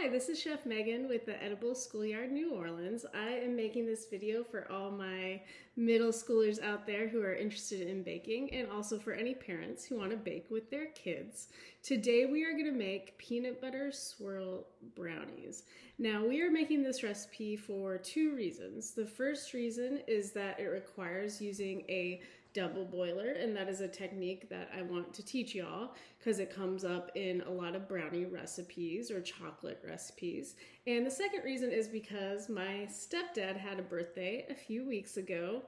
Hi, this is Chef Megan with the Edible Schoolyard New Orleans. I am making this video for all my middle schoolers out there who are interested in baking, and also for any parents who want to bake with their kids. Today we are going to make peanut butter swirl brownies. Now we are making this recipe for two reasons. The first reason is that it requires using a double boiler, and that is a technique that I want to teach y'all because it comes up in a lot of brownie recipes or chocolate recipes. And the second reason is because my stepdad had a birthday a few weeks ago.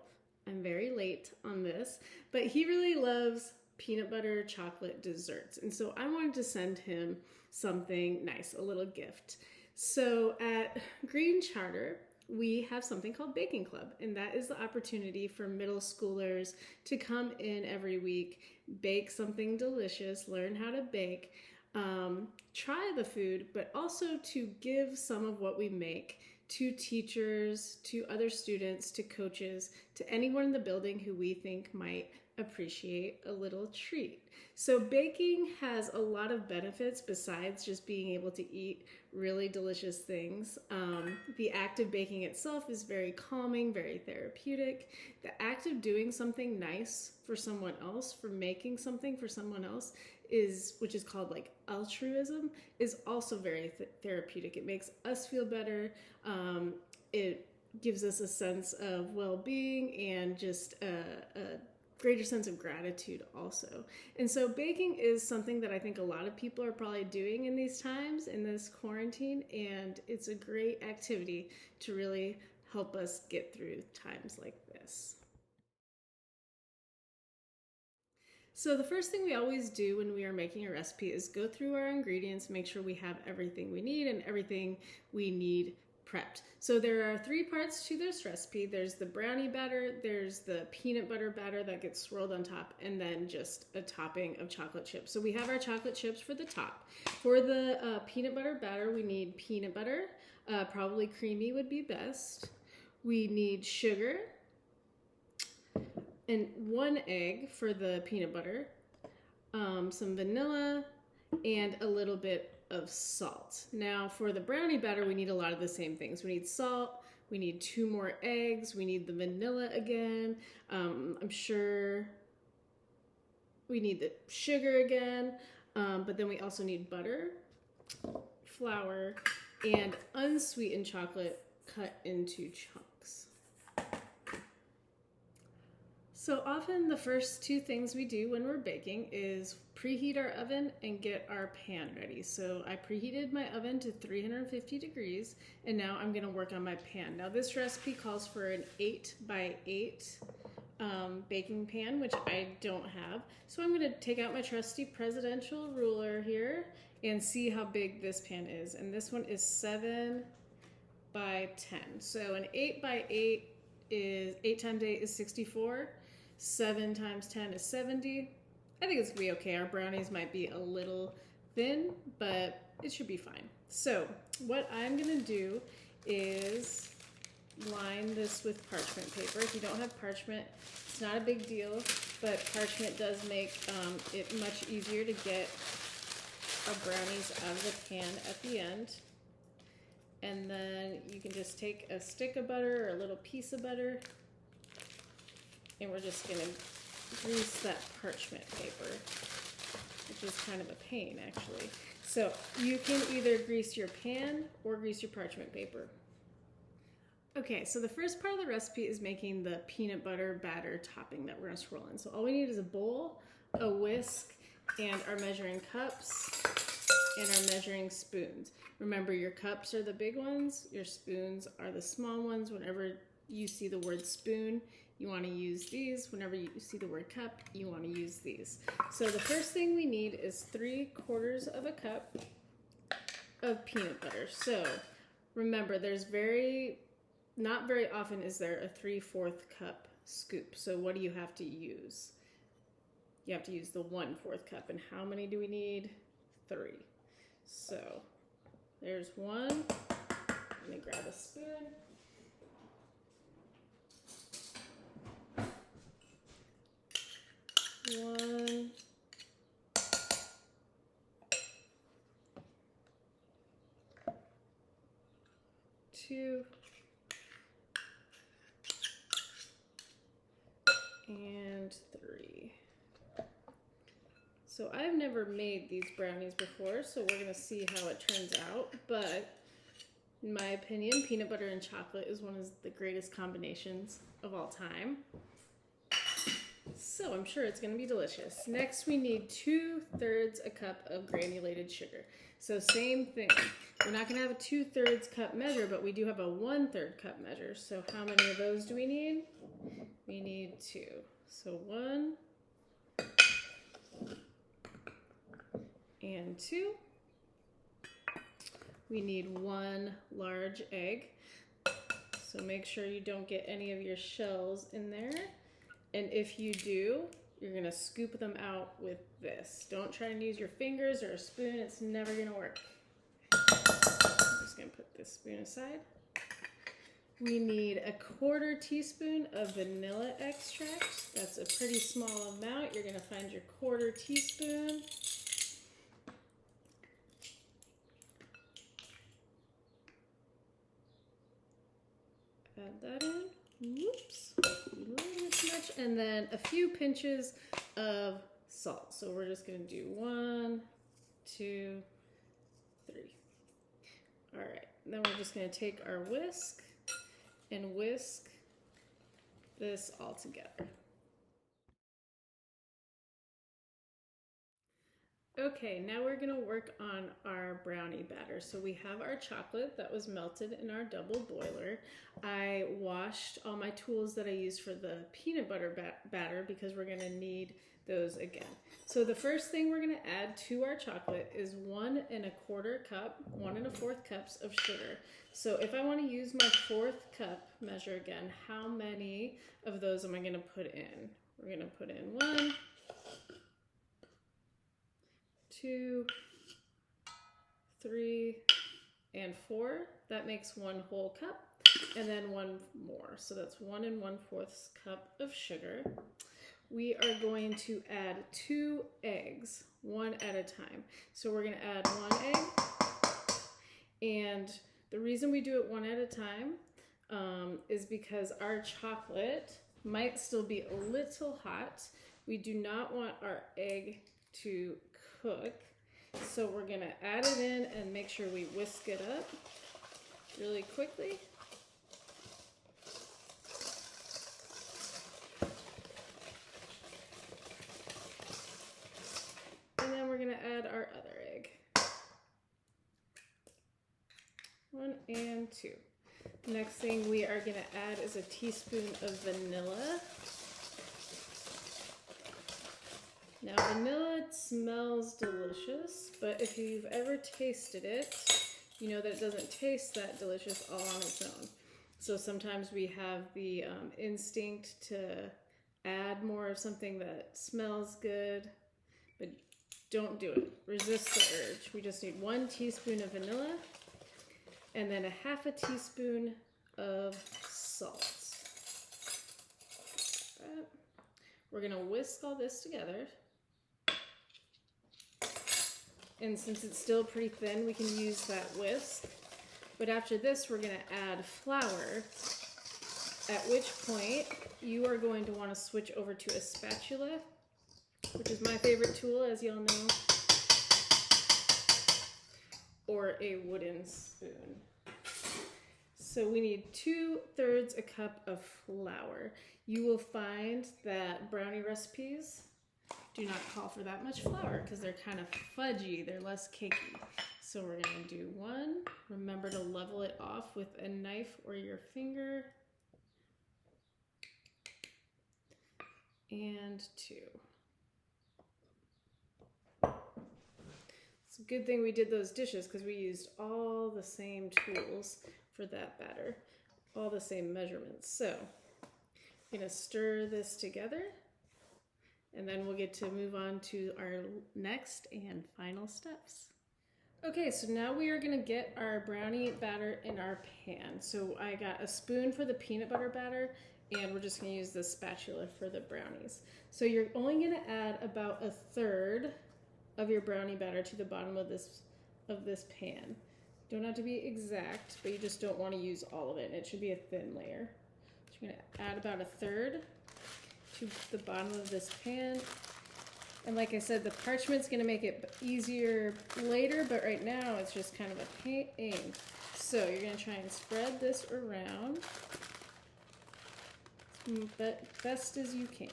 I'm very late on this, but he really loves peanut butter chocolate desserts, and so I wanted to send him something nice, a little gift. So at Green Charter, we have something called Baking Club, and that is the opportunity for middle schoolers to come in every week, bake something delicious, learn how to bake, try the food, but also to give some of what we make to teachers, to other students, to coaches, to anyone in the building who we think might appreciate a little treat. So baking has a lot of benefits besides just being able to eat really delicious things. The act of baking itself is very calming, very therapeutic. The act of doing something nice for someone else, for making something for someone else, which is called like altruism, is also very therapeutic. It makes us feel better. It gives us a sense of well-being and just a greater sense of gratitude also. And so baking is something that I think a lot of people are probably doing in these times, in this quarantine, and it's a great activity to really help us get through times like this. So the first thing we always do when we are making a recipe is go through our ingredients, make sure we have everything we need and everything we need prepped. So there are three parts to this recipe. There's the brownie batter, there's the peanut butter batter that gets swirled on top, and then just a topping of chocolate chips. So we have our chocolate chips for the top. For the peanut butter batter, we need peanut butter, probably creamy would be best. We need sugar, and 1 egg for the peanut butter, some vanilla, and a little bit of salt. Now for the brownie batter, we need a lot of the same things. We need salt, we need 2 more eggs, we need the vanilla again, I'm sure we need the sugar again, but then we also need butter, flour, and unsweetened chocolate cut into chunks. So often the first two things we do when we're baking is preheat our oven and get our pan ready. So I preheated my oven to 350 degrees, and now I'm gonna work on my pan. Now this recipe calls for an 8 by 8 baking pan, which I don't have. So I'm gonna take out my trusty presidential ruler here and see how big this pan is. And this one is 7 by 10. So an 8 by 8 is 8 times 8 is 64. 7 times 10 is 70. I think it's gonna be okay. Our brownies might be a little thin, but it should be fine. So what I'm gonna do is line this with parchment paper. If you don't have parchment, it's not a big deal, but parchment does make it much easier to get our brownies out of the pan at the end. And then you can just take a stick of butter or a little piece of butter, and we're just gonna grease that parchment paper, which is kind of a pain actually. So you can either grease your pan or grease your parchment paper. Okay, so the first part of the recipe is making the peanut butter batter topping that we're gonna swirl in. So all we need is a bowl, a whisk, and our measuring cups and our measuring spoons. Remember, your cups are the big ones, your spoons are the small ones. Whenever you see the word spoon, you want to use these. Whenever you see the word cup, you want to use these. So the first thing we need is 3/4 of a cup of peanut butter. So remember, not very often is there a 3/4 cup scoop. So what do you have to use? You have to use the 1/4 cup. And how many do we need? 3. So there's 1. Let me grab a spoon. 1, 2, and 3. So I've never made these brownies before, so we're gonna see how it turns out, but in my opinion, peanut butter and chocolate is one of the greatest combinations of all time. So I'm sure it's gonna be delicious. Next, we need 2/3 a cup of granulated sugar. So same thing. We're not gonna have a 2/3 cup measure, but we do have a 1/3 cup measure. So how many of those do we need? We need 2. So 1 and 2. We need 1 large egg. So make sure you don't get any of your shells in there. And if you do, you're gonna scoop them out with this. Don't try and use your fingers or a spoon, it's never gonna work. I'm just gonna put this spoon aside. We need a 1/4 teaspoon of vanilla extract. That's a pretty small amount. You're gonna find your 1/4 teaspoon. Add that in. Whoops, a little bit too much. And then a few pinches of salt. So we're just gonna do 1, 2, 3. All right, then we're just gonna take our whisk and whisk this all together. Okay, now we're gonna work on our brownie batter. So we have our chocolate that was melted in our double boiler. I washed all my tools that I used for the peanut butter batter because we're gonna need those again. So the first thing we're gonna add to our chocolate is 1 1/4 cup, 1 1/4 cups of sugar. So if I wanna use my 4th cup measure again, how many of those am I gonna put in? We're gonna put in 1, 2, 3, and 4. That makes 1 whole cup, and then 1 more. So that's 1 1/4 cup of sugar. We are going to add 2 eggs, 1 at a time. So we're gonna add 1 egg, and the reason we do it 1 at a time is because our chocolate might still be a little hot. We do not want our egg to cook. So we're gonna add it in and make sure we whisk it up really quickly. And then we're gonna add our other egg. 1 and 2. Next thing we are gonna add is a teaspoon of vanilla. Now vanilla smells delicious, but if you've ever tasted it, you know that it doesn't taste that delicious all on its own. So sometimes we have the instinct to add more of something that smells good, but don't do it. Resist the urge. We just need 1 teaspoon of vanilla and then a 1/2 teaspoon of salt. Right. We're gonna whisk all this together. And since it's still pretty thin, we can use that whisk. But after this, we're gonna add flour, at which point you are going to wanna switch over to a spatula, which is my favorite tool, as y'all know, or a wooden spoon. So we need 2/3 a cup of flour. You will find that brownie recipes do not call for that much flour because they're kind of fudgy, they're less cakey. So we're gonna do 1. Remember to level it off with a knife or your finger. And 2. It's a good thing we did those dishes because we used all the same tools for that batter, all the same measurements. So I'm gonna stir this together, and then we'll get to move on to our next and final steps. Okay, so now we are gonna get our brownie batter in our pan. So I got a spoon for the peanut butter batter, and we're just gonna use the spatula for the brownies. So you're only gonna add about 1/3 of your brownie batter to the bottom of this pan. Don't have to be exact, but you just don't want to use all of it. It should be a thin layer. So you're gonna add about a third to the bottom of this pan. And like I said, the parchment's gonna make it easier later, but right now it's just kind of a pain. So you're gonna try and spread this around best as you can.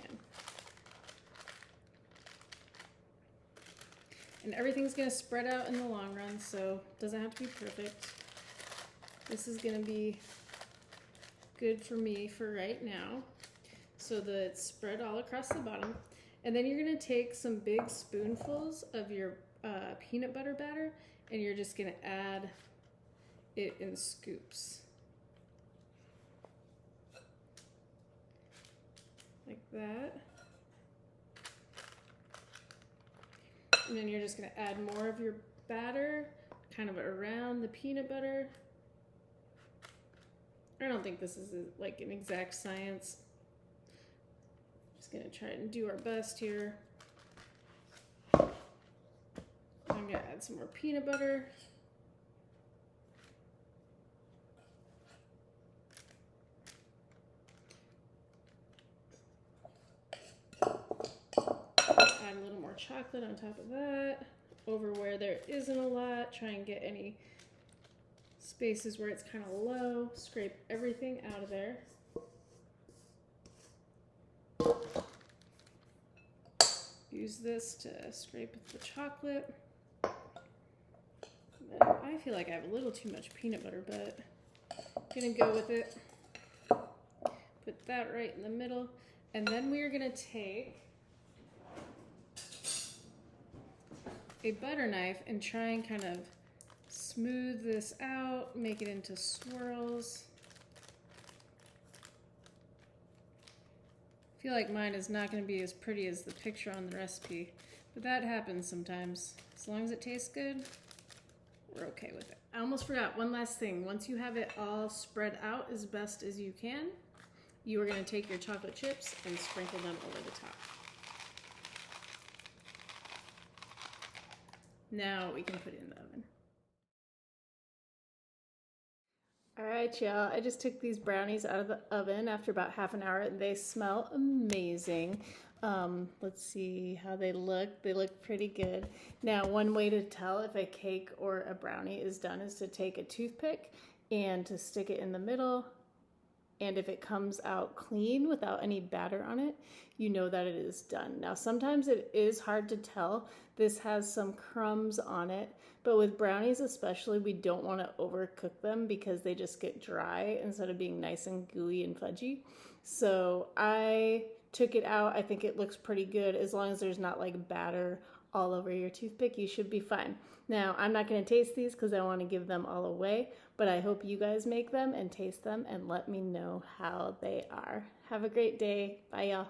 And everything's gonna spread out in the long run, so it doesn't have to be perfect. This is gonna be good for me for right now, so that it's spread all across the bottom. And then you're gonna take some big spoonfuls of your peanut butter batter, and you're just gonna add it in scoops. Like that. And then you're just gonna add more of your batter, kind of around the peanut butter. I don't think this is like an exact science. Just gonna try and do our best here. I'm gonna add some more peanut butter. Add a little more chocolate on top of that. Over where there isn't a lot, try and get any spaces where it's kind of low. Scrape everything out of there. Use this to scrape the chocolate. I feel like I have a little too much peanut butter, but I'm gonna go with it. Put that right in the middle. And then we are gonna take a butter knife and try and kind of smooth this out, make it into swirls. I feel like mine is not going to be as pretty as the picture on the recipe, but that happens sometimes. As long as it tastes good, we're okay with it. I almost forgot one last thing. Once you have it all spread out as best as you can, you are going to take your chocolate chips and sprinkle them over the top. Now we can put it in the oven. All right, y'all, I just took these brownies out of the oven after about half an hour. They smell amazing. Let's see how they look. They look pretty good. Now, one way to tell if a cake or a brownie is done is to take a toothpick and to stick it in the middle. And if it comes out clean without any batter on it, you know that it is done. Now, sometimes it is hard to tell. This has some crumbs on it, but with brownies especially, we don't want to overcook them because they just get dry instead of being nice and gooey and fudgy. So I took it out. I think it looks pretty good. As long as there's not like batter all over your toothpick, you should be fine. Now, I'm not going to taste these because I want to give them all away, but I hope you guys make them and taste them and let me know how they are. Have a great day. Bye, y'all.